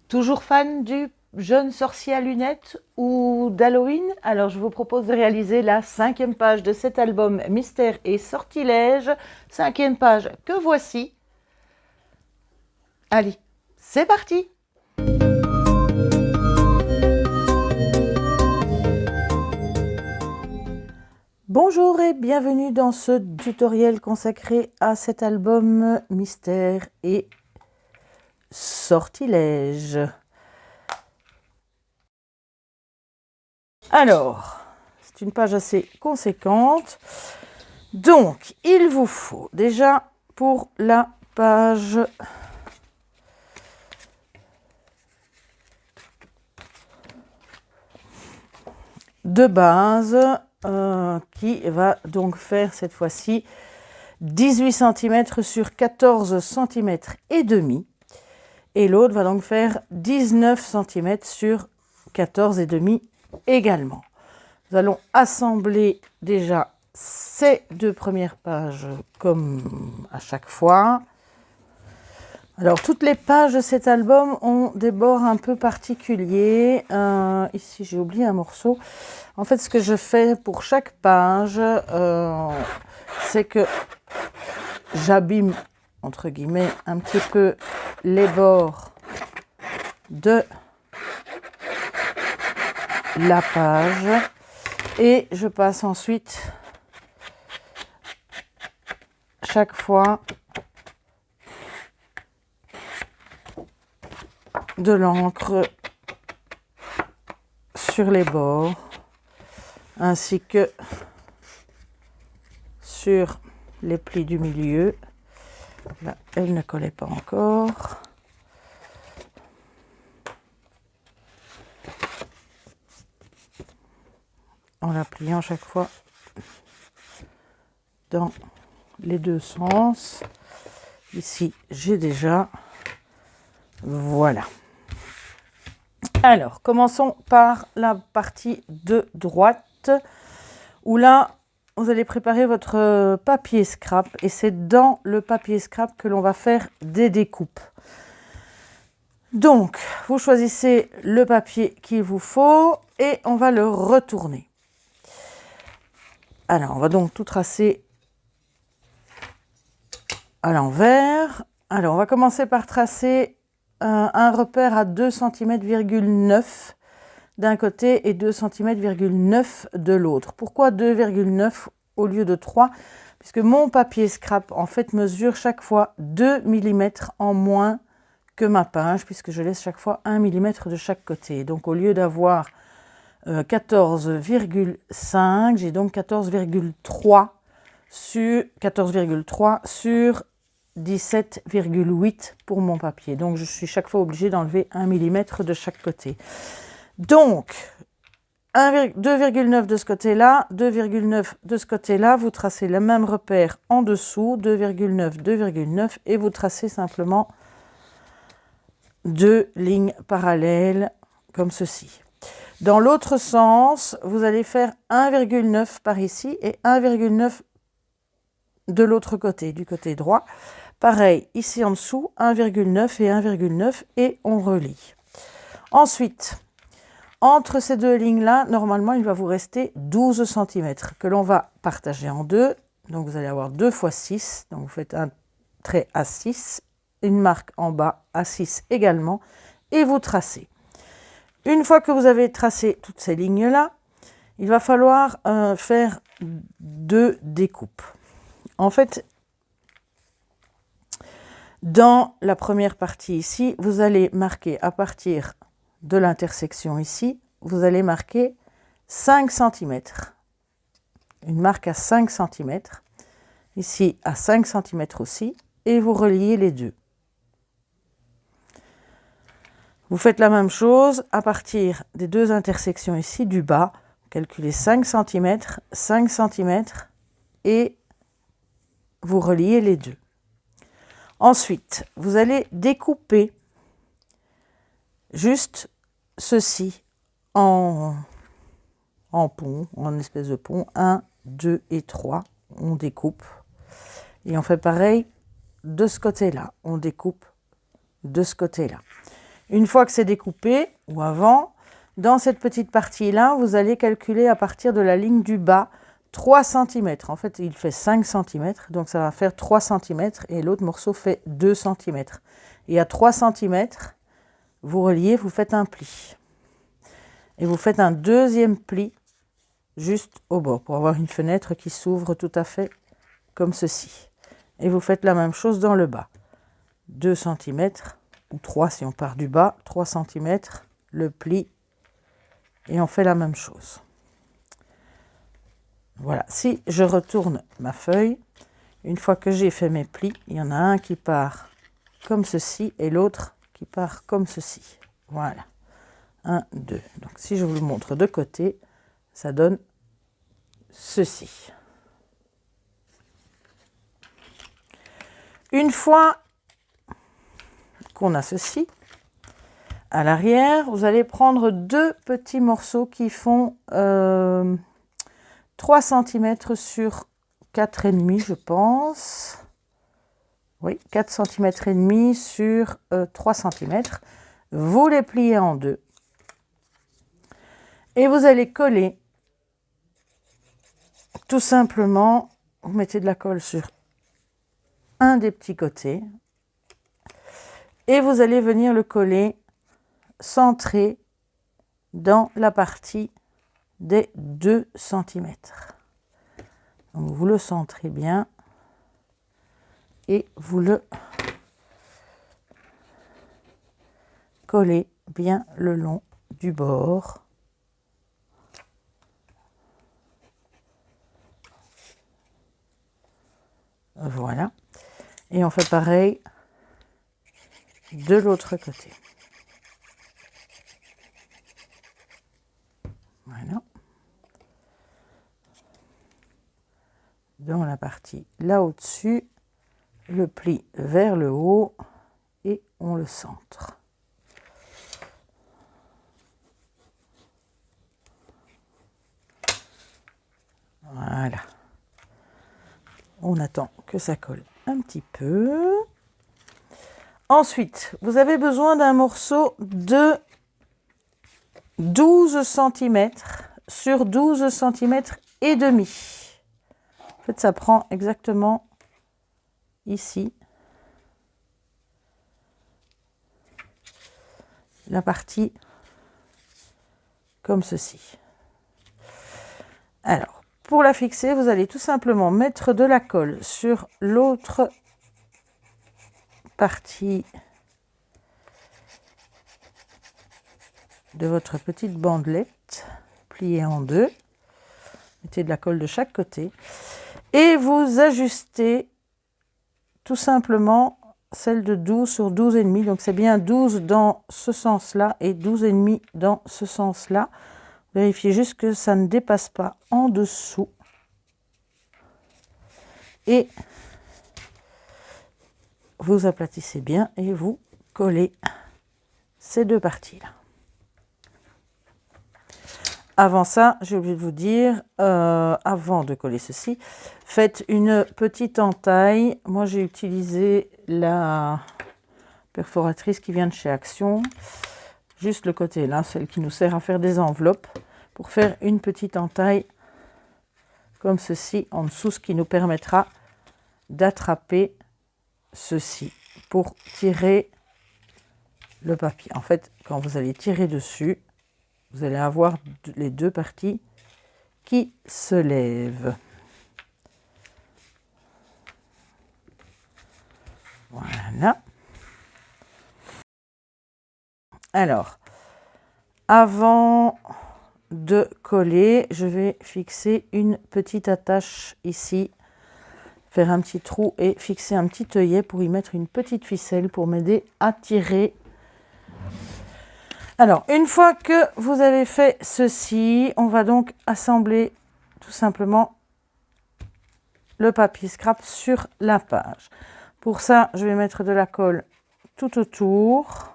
Toujours fan du jeune sorcier à lunettes ou d'Halloween? Alors je vous propose de réaliser la 5e page de cet album Mystère et Sortilège. 5e page que voici. Allez, c'est parti! Bonjour et bienvenue dans ce tutoriel consacré à cet album Mystère et Sortilège. Alors, c'est une page assez conséquente. Donc, il vous faut déjà pour la page de base qui va donc faire cette fois-ci 18 cm sur 14 cm et demi. Et l'autre va donc faire 19 cm sur 14 et demi également. Nous allons assembler déjà ces deux premières pages comme à chaque fois. Alors, toutes les pages de cet album ont des bords un peu particuliers. Ici, j'ai oublié un morceau. En fait, ce que je fais pour chaque page, c'est que j'abîme, entre guillemets, un petit peu les bords de la page. Et je passe ensuite, chaque fois, de l'encre sur les bords ainsi que sur les plis du milieu. Là, elle ne collait pas encore. En la pliant chaque fois dans les deux sens. Ici, j'ai déjà. Voilà. Alors, commençons par la partie de droite, où là, vous allez préparer votre papier scrap, et c'est dans le papier scrap que l'on va faire des découpes. Donc, vous choisissez le papier qu'il vous faut, et on va le retourner. Alors, on va donc tout tracer à l'envers. Alors, on va commencer par tracer un repère à 2,9 cm d'un côté et 2,9 cm de l'autre. Pourquoi 2,9 au lieu de 3? Puisque mon papier scrap, en fait, mesure chaque fois 2 mm en moins que ma page, puisque je laisse chaque fois 1 mm de chaque côté. Donc, au lieu d'avoir 14,5, j'ai donc 14,3 sur 17,8 pour mon papier. Donc, je suis chaque fois obligée d'enlever 1 mm de chaque côté. Donc, 2,9 de ce côté-là, 2,9 de ce côté-là. Vous tracez le même repère en dessous, 2,9, 2,9, et vous tracez simplement deux lignes parallèles comme ceci. Dans l'autre sens, vous allez faire 1,9 par ici et 1,9 de l'autre côté, du côté droit. Pareil, ici en dessous, 1,9 et 1,9, et on relie. Ensuite, entre ces deux lignes-là, normalement, il va vous rester 12 cm que l'on va partager en deux. Donc, vous allez avoir 2 fois 6. Donc, vous faites un trait à 6, une marque en bas à 6 également, et vous tracez. Une fois que vous avez tracé toutes ces lignes-là, il va falloir faire deux découpes. En fait, dans la première partie ici, vous allez marquer à partir de l'intersection ici, vous allez marquer 5 cm. Une marque à 5 cm. Ici à 5 cm aussi, et vous reliez les deux. Vous faites la même chose à partir des deux intersections ici du bas. Calculez 5 cm, 5 cm, et vous reliez les deux. Ensuite, vous allez découper juste ceci en pont, en espèce de pont. 1, 2 et 3, on découpe. Et on fait pareil de ce côté-là, on découpe de ce côté-là. Une fois que c'est découpé, ou avant, dans cette petite partie-là, vous allez calculer à partir de la ligne du bas 3 cm. En fait, il fait 5 cm, donc ça va faire 3 cm et l'autre morceau fait 2 cm. Et à 3 cm, vous reliez, vous faites un pli. Et vous faites un deuxième pli juste au bord pour avoir une fenêtre qui s'ouvre tout à fait comme ceci. Et vous faites la même chose dans le bas. 2 cm, ou 3 si on part du bas, 3 cm, le pli, et on fait la même chose. Voilà, si je retourne ma feuille, une fois que j'ai fait mes plis, il y en a un qui part comme ceci et l'autre qui part comme ceci. Voilà, 1, 2. Donc si je vous le montre de côté, ça donne ceci. Une fois qu'on a ceci, à l'arrière, vous allez prendre 2 petits morceaux qui font 3 cm sur 4,5 je pense. Oui, 4 cm et demi sur 3 cm. Vous les pliez en deux. Et vous allez coller tout simplement, vous mettez de la colle sur un des petits côtés et vous allez venir le coller centré dans la partie des 2 cm. Donc vous le centrez bien et vous le collez bien le long du bord. Voilà. Et on fait pareil de l'autre côté. Voilà. Dans la partie là au-dessus, le pli vers le haut et on le centre. Voilà. On attend que ça colle un petit peu. Ensuite, vous avez besoin d'un morceau de 12 cm sur 12 cm et demi. En fait, ça prend exactement ici la partie comme ceci. Alors, pour la fixer, vous allez tout simplement mettre de la colle sur l'autre partie de votre petite bandelette, pliée en deux. Mettez de la colle de chaque côté et vous ajustez tout simplement celle de 12 sur 12,5. Donc c'est bien 12 dans ce sens-là et 12,5 dans ce sens-là. Vérifiez juste que ça ne dépasse pas en dessous. Et vous aplatissez bien et vous collez ces deux parties-là. Avant ça, j'ai oublié de vous dire, avant de coller ceci, faites une petite entaille. Moi, j'ai utilisé la perforatrice qui vient de chez Action. Juste le côté là, celle qui nous sert à faire des enveloppes, pour faire une petite entaille comme ceci en dessous, ce qui nous permettra d'attraper ceci pour tirer le papier. En fait, quand vous allez tirer dessus, vous allez avoir les deux parties qui se lèvent. Voilà. Alors, avant de coller, je vais fixer une petite attache ici, faire un petit trou et fixer un petit œillet pour y mettre une petite ficelle pour m'aider à tirer. Alors, une fois que vous avez fait ceci, on va donc assembler tout simplement le papier scrap sur la page. Pour ça, je vais mettre de la colle tout autour.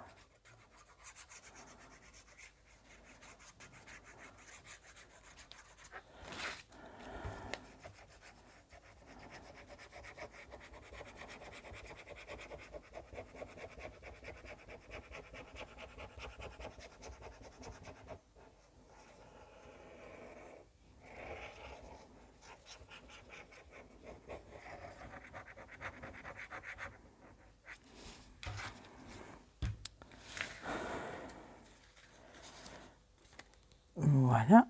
Voilà.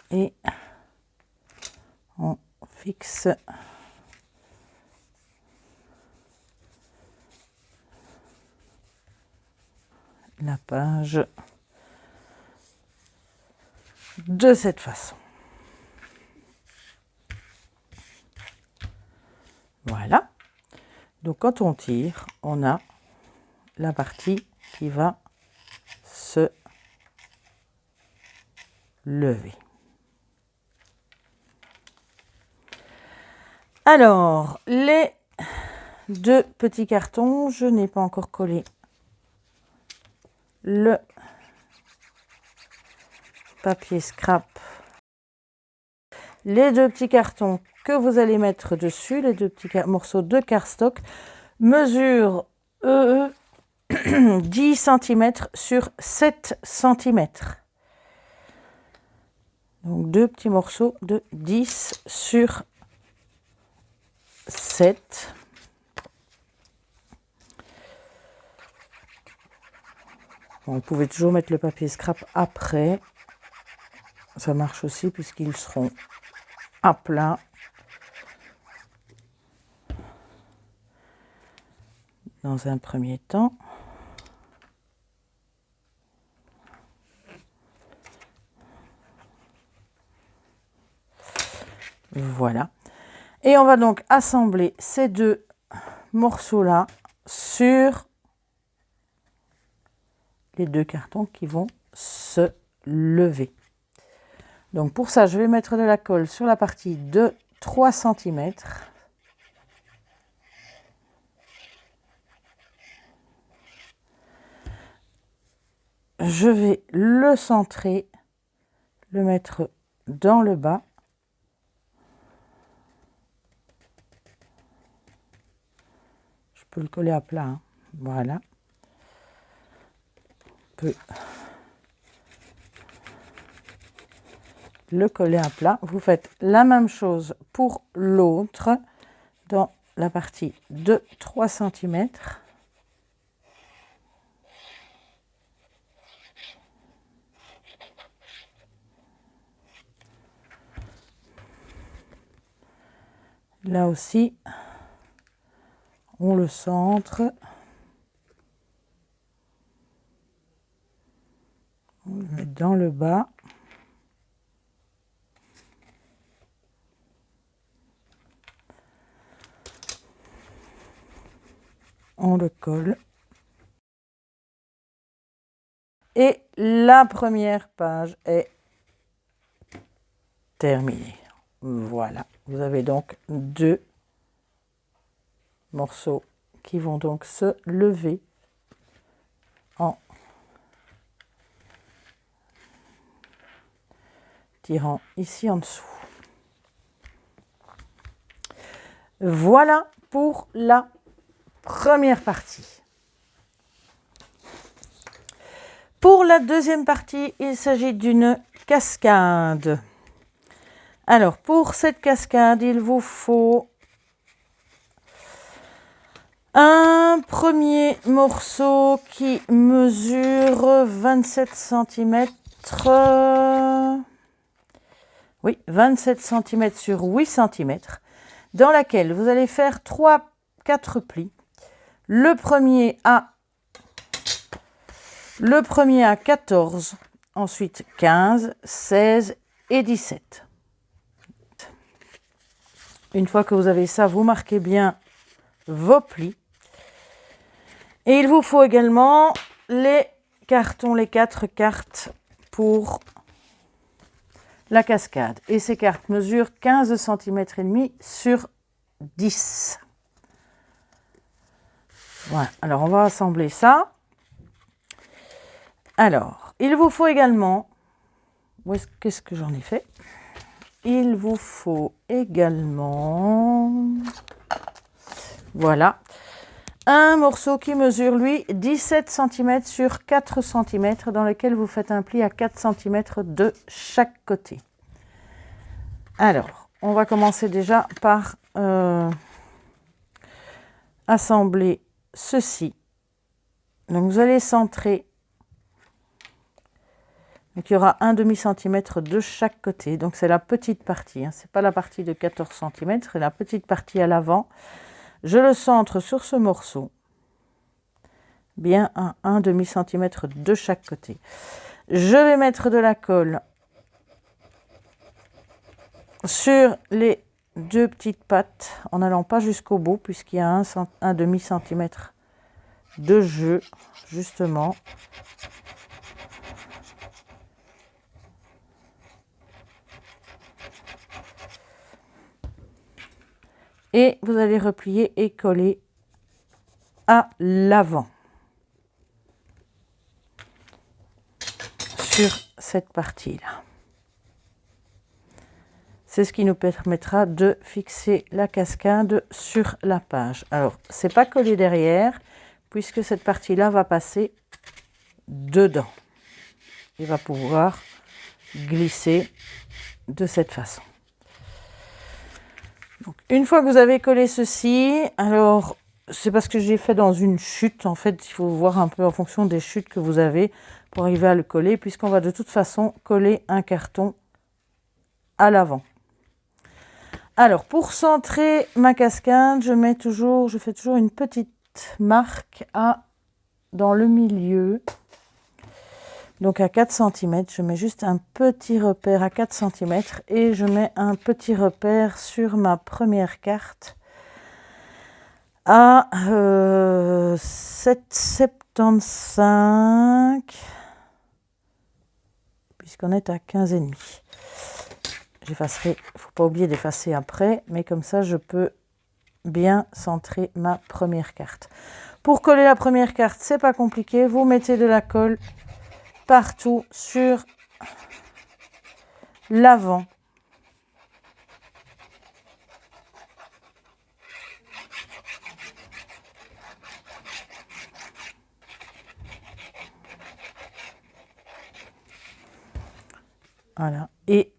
Et on fixe la page de cette façon. Voilà. Donc quand on tire, on a la partie qui va se lever. Alors, les deux petits cartons, je n'ai pas encore collé le papier scrap. Les deux petits cartons que vous allez mettre dessus, les deux petits morceaux de cardstock, mesurent 10 cm sur 7 cm. Donc deux petits morceaux de 10 sur 7. Bon, vous pouvez toujours mettre le papier scrap après. Ça marche aussi puisqu'ils seront à plat. Dans un premier temps. Voilà. Et on va donc assembler ces deux morceaux-là sur les deux cartons qui vont se lever. Donc pour ça, je vais mettre de la colle sur la partie de 3 cm. Je vais le centrer, le mettre dans le bas. Je peux le coller à plat, hein. Voilà. On peut le coller à plat. Vous faites la même chose pour l'autre dans la partie de 3 cm. Là aussi, on le centre. On le met dans le bas. On le colle. Et la première page est terminée. Voilà, vous avez donc deux morceaux qui vont donc se lever en tirant ici en dessous. Voilà pour la première partie. Pour la deuxième partie, il s'agit d'une cascade. Alors, pour cette cascade, il vous faut un premier morceau qui mesure 27 cm. Oui, 27 cm sur 8 cm, dans laquelle vous allez faire 4 plis. Le premier à 14, ensuite 15, 16 et 17. Une fois que vous avez ça, vous marquez bien vos plis. Et il vous faut également les cartons, les 4 cartes pour la cascade. Et ces cartes mesurent 15 cm et demi sur 10. Voilà, alors on va assembler ça. Alors, il vous faut également, qu'est-ce que j'en ai fait? Il vous faut également, voilà, un morceau qui mesure, lui, 17 cm sur 4 cm, dans lequel vous faites un pli à 4 cm de chaque côté. Alors, on va commencer déjà par assembler ceci. Donc, vous allez centrer Donc il y aura un demi-centimètre de chaque côté. Donc c'est la petite partie, hein. Ce n'est pas la partie de 14 cm, c'est la petite partie à l'avant. Je le centre sur ce morceau. Bien à un demi-centimètre de chaque côté. Je vais mettre de la colle sur les deux petites pattes en n'allant pas jusqu'au bout puisqu'il y a un demi-centimètre de jeu justement. Et vous allez replier et coller à l'avant sur cette partie-là. C'est ce qui nous permettra de fixer la cascade sur la page. Alors, c'est pas collé derrière puisque cette partie-là va passer dedans. Il va pouvoir glisser de cette façon. Donc, une fois que vous avez collé ceci, alors c'est parce que j'ai fait dans une chute. En fait, il faut voir un peu en fonction des chutes que vous avez pour arriver à le coller, puisqu'on va de toute façon coller un carton à l'avant. Alors, pour centrer ma cascade, je fais toujours une petite marque dans le milieu. Donc à 4 cm, je mets juste un petit repère à 4 cm et je mets un petit repère sur ma première carte à 7,75 puisqu'on est à 15,5. J'effacerai, il ne faut pas oublier d'effacer après, mais comme ça je peux bien centrer ma première carte. Pour coller la première carte, c'est pas compliqué, vous mettez de la colle partout sur l'avant. Voilà. Et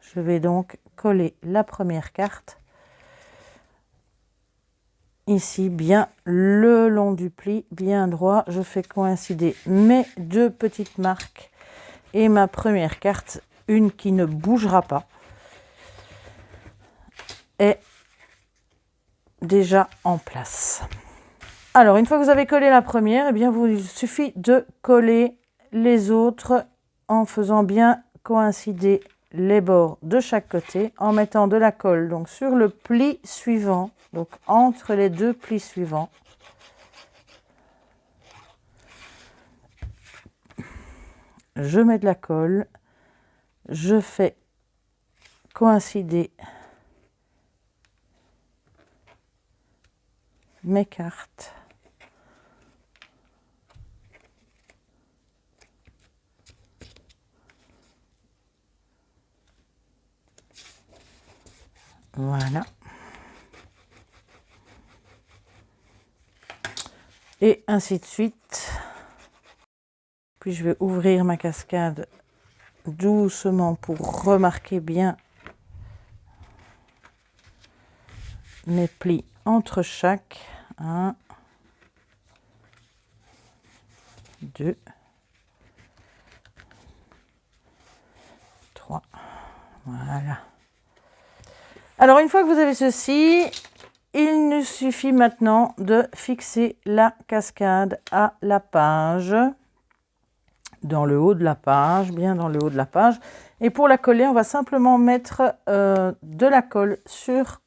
je vais donc coller la première carte ici, bien le long du pli, bien droit. Je fais coïncider mes deux petites marques et ma première carte, une qui ne bougera pas, est déjà en place. Alors, une fois que vous avez collé la première, eh bien, il suffit de coller les autres en faisant bien coïncider les bords de chaque côté, en mettant de la colle donc sur le pli suivant, donc entre les deux plis suivants. Je mets de la colle, je fais coïncider mes cartes. Voilà. Et ainsi de suite. Puis je vais ouvrir ma cascade doucement pour remarquer bien mes plis entre chaque. 1, 2, 3. Voilà. Alors, une fois que vous avez ceci, il nous suffit maintenant de fixer la cascade à la page, dans le haut de la page, bien dans le haut de la page. Et pour la coller, on va simplement mettre de la colle sur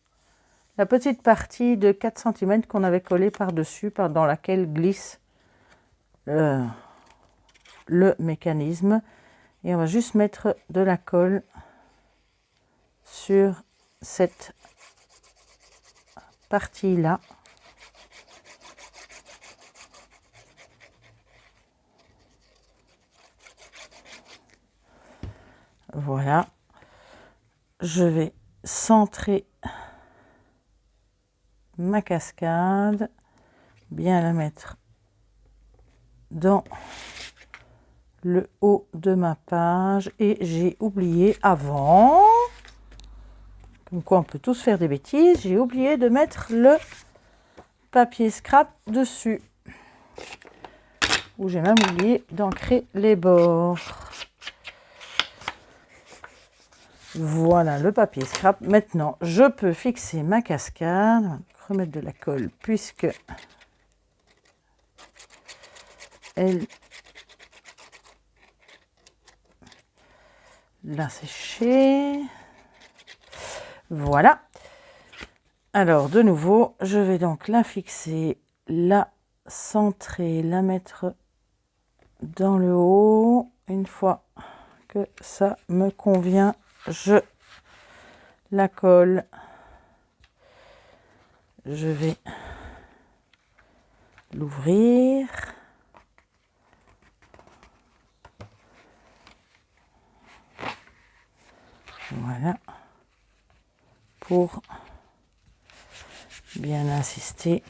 la petite partie de 4 cm qu'on avait collée par-dessus, dans laquelle glisse le mécanisme. Et on va juste mettre de la colle sur cette partie-là. Voilà. Je vais centrer ma cascade, bien la mettre dans le haut de ma page et j'ai oublié avant, comme quoi on peut tous faire des bêtises, j'ai oublié de mettre le papier scrap dessus. où j'ai même oublié d'ancrer les bords. Voilà le papier scrap. Maintenant, je peux fixer ma cascade, remettre de la colle puisque elle l'a séché. Voilà. Alors, de nouveau, je vais donc la fixer, la centrer, la mettre dans le haut. Une fois que ça me convient, je la colle. Je vais l'ouvrir. Voilà. Pour bien insister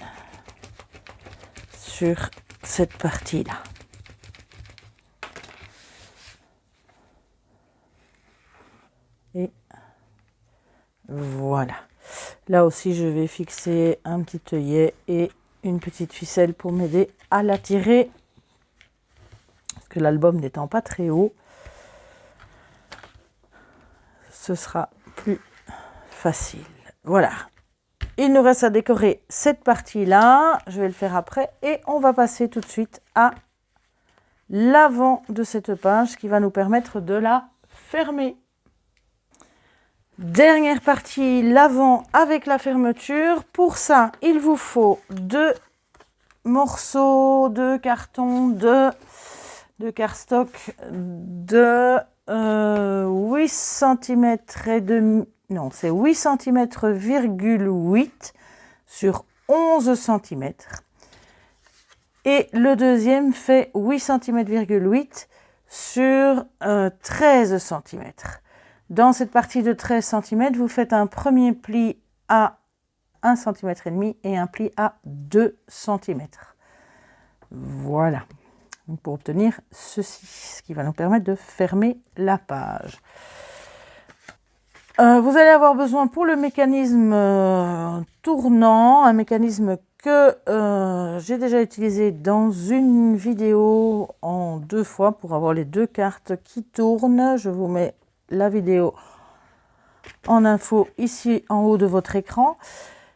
sur cette partie-là. Et voilà. Là aussi, je vais fixer un petit œillet et une petite ficelle pour m'aider à la tirer. Parce que l'album n'étant pas très haut, ce sera plus facile. Voilà. Il nous reste à décorer cette partie-là. Je vais le faire après. Et on va passer tout de suite à l'avant de cette page qui va nous permettre de la fermer. Dernière partie, l'avant avec la fermeture. Pour ça, il vous faut 2 morceaux de carton de cardstock de 8 cm et demi. Non, c'est 8 cm,8 sur 11 cm. Et le deuxième fait 8 cm,8 sur 13 cm. Dans cette partie de 13 cm, vous faites un premier pli à 1,5 cm et un pli à 2 cm. Voilà. Donc pour obtenir ceci, ce qui va nous permettre de fermer la page. Vous allez avoir besoin pour le mécanisme tournant, un mécanisme que j'ai déjà utilisé dans une vidéo en 2 fois pour avoir les 2 cartes qui tournent. Je vous mets la vidéo en info ici en haut de votre écran.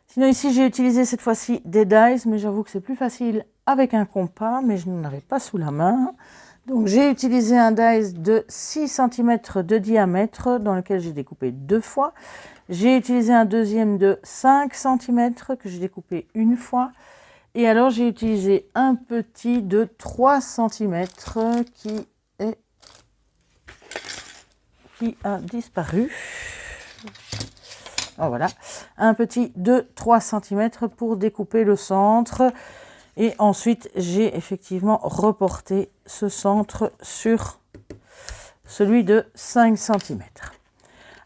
Sinon ici j'ai utilisé cette fois-ci des dies, mais j'avoue que c'est plus facile avec un compas, mais je n'en avais pas sous la main. Donc j'ai utilisé un dies de 6 cm de diamètre dans lequel j'ai découpé 2 fois. J'ai utilisé un deuxième de 5 cm que j'ai découpé une fois. Et alors j'ai utilisé un petit de 3 cm qui a disparu. Oh, voilà, un petit de 3 cm pour découper le centre. Et ensuite, j'ai effectivement reporté ce centre sur celui de 5 cm.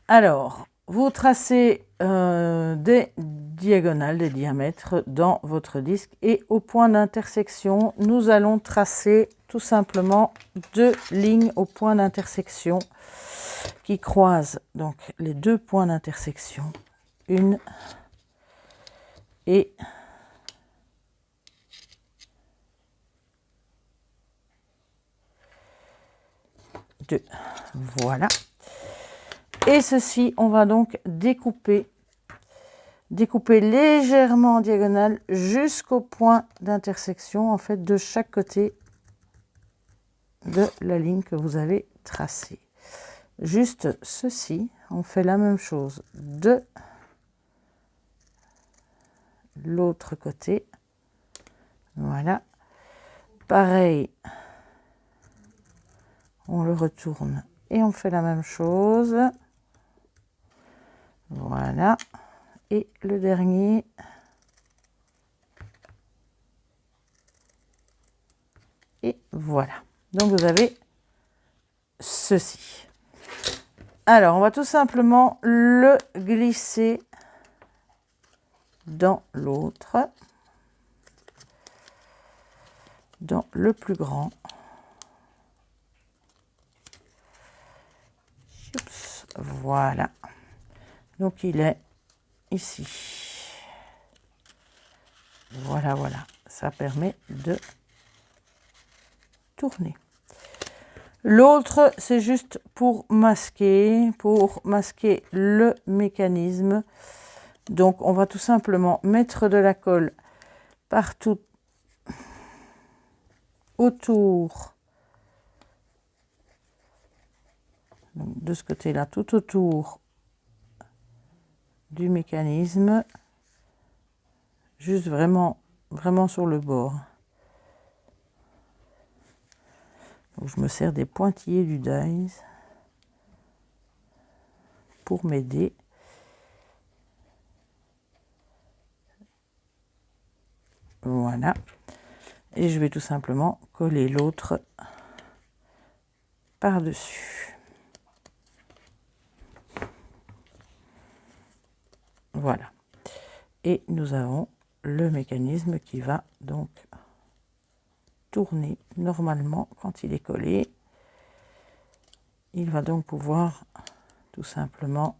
Alors, vous tracez des diagonales, des diamètres dans votre disque. Et au point d'intersection, nous allons tracer tout simplement 2 lignes au point d'intersection qui croisent donc les 2 points d'intersection. Une et deux. Voilà. Et ceci, on va donc découper légèrement en diagonale jusqu'au point d'intersection, en fait, de chaque côté de la ligne que vous avez tracée. Juste ceci, on fait la même chose de l'autre côté. Voilà. Pareil, on le retourne et on fait la même chose. Voilà. Et le dernier. Et voilà. Donc vous avez ceci. Alors, on va tout simplement le glisser dans l'autre, dans le plus grand. Oups, voilà. Donc, il est ici. Voilà, voilà. Ça permet de tourner. L'autre, c'est juste pour masquer le mécanisme. Donc, on va tout simplement mettre de la colle partout autour, donc de ce côté-là, tout autour du mécanisme, juste vraiment sur le bord. Donc, je me sers des pointillés du dies pour m'aider. Voilà. Et je vais tout simplement coller l'autre par-dessus. Voilà. Et nous avons le mécanisme qui va donc tourner normalement quand il est collé. Il va donc pouvoir tout simplement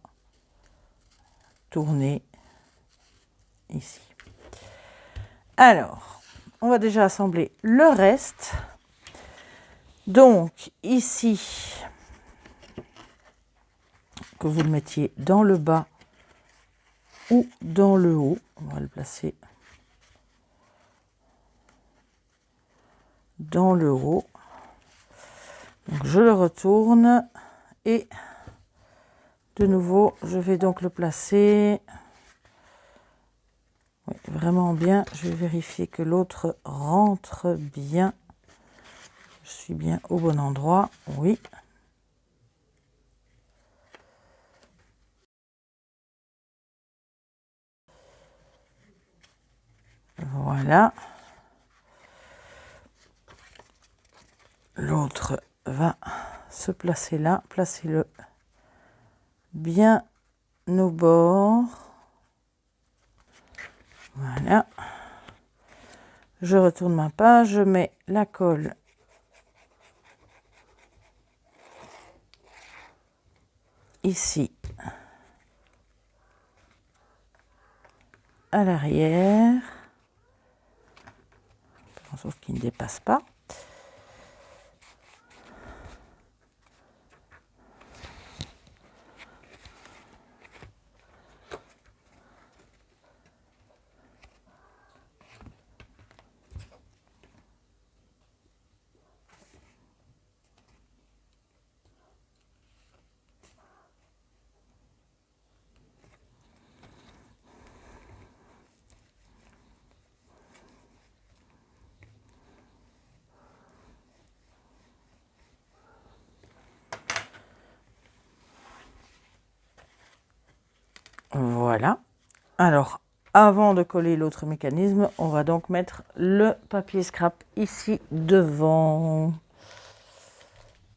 tourner ici. Alors, on va déjà assembler le reste. Donc, ici, que vous le mettiez dans le bas ou dans le haut, on va le placer dans le haut. Donc, je le retourne et de nouveau, je vais donc le placer vraiment bien. Je vais vérifier que l'autre rentre bien. Je suis bien au bon endroit, oui. Voilà. L'autre va se placer là. Placez-le bien au bord. Voilà. Je retourne ma page, je mets la colle ici à l'arrière, sauf qu'il ne dépasse pas. Voilà. Alors, avant de coller l'autre mécanisme, on va donc mettre le papier scrap ici devant.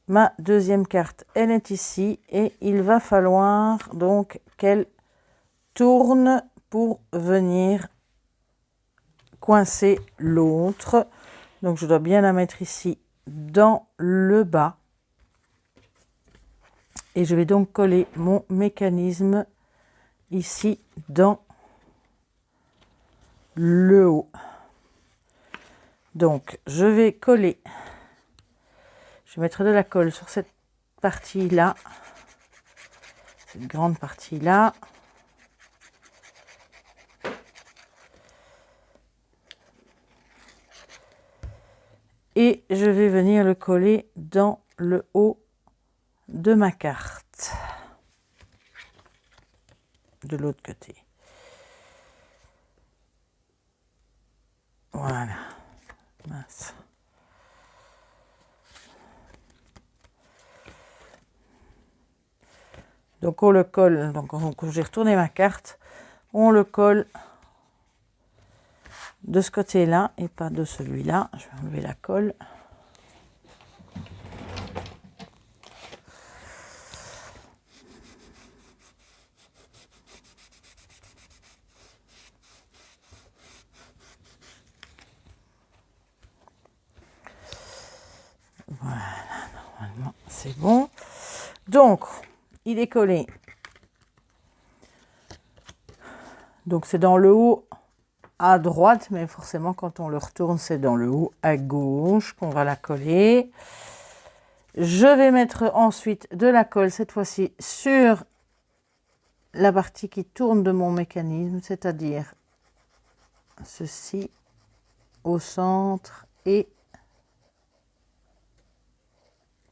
Ma deuxième carte, elle est ici et il va falloir donc qu'elle tourne pour venir coincer l'autre. Donc, je dois bien la mettre ici dans le bas. Et je vais donc coller mon mécanisme ici dans le haut. Donc, je vais coller. Je vais mettre de la colle sur cette partie-là. Cette grande partie-là. Et je vais venir le coller dans le haut de ma carte. De l'autre côté. Voilà. Mince. Donc on le colle, donc quand j'ai retourné ma carte, on le colle de ce côté-là et pas de celui-là. Je vais enlever la colle. Voilà, normalement c'est bon. Donc, il est collé. Donc c'est dans le haut à droite, mais forcément quand on le retourne, c'est dans le haut à gauche qu'on va la coller. Je vais mettre ensuite de la colle, cette fois-ci sur la partie qui tourne de mon mécanisme, c'est-à-dire ceci au centre et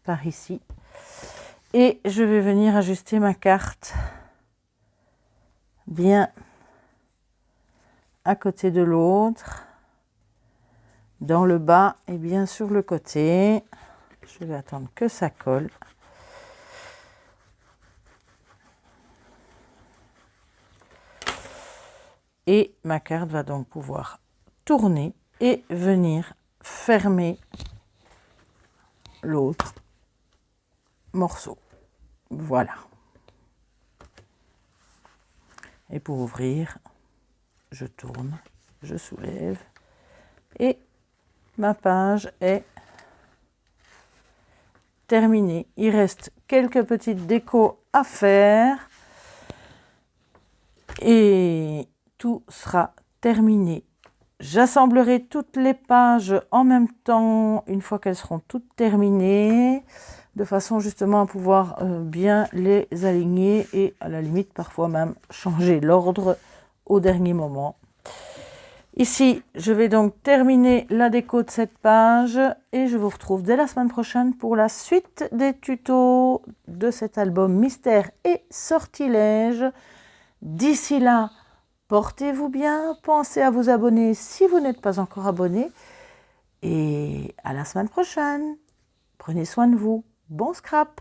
par ici. Et je vais venir ajuster ma carte bien à côté de l'autre, dans le bas et bien sur le côté. Je vais attendre que ça colle. Et ma carte va donc pouvoir tourner et venir fermer l'autre morceau. Voilà. Et pour ouvrir, je tourne, je soulève et ma page est terminée. Il reste quelques petites décos à faire et tout sera terminé. J'assemblerai toutes les pages en même temps une fois qu'elles seront toutes terminées, de façon justement à pouvoir bien les aligner et à la limite parfois même changer l'ordre au dernier moment. Ici, je vais donc terminer la déco de cette page et je vous retrouve dès la semaine prochaine pour la suite des tutos de cet album Mystère et Sortilèges. D'ici là, portez-vous bien, pensez à vous abonner si vous n'êtes pas encore abonné et à la semaine prochaine. Prenez soin de vous. Bon scrap!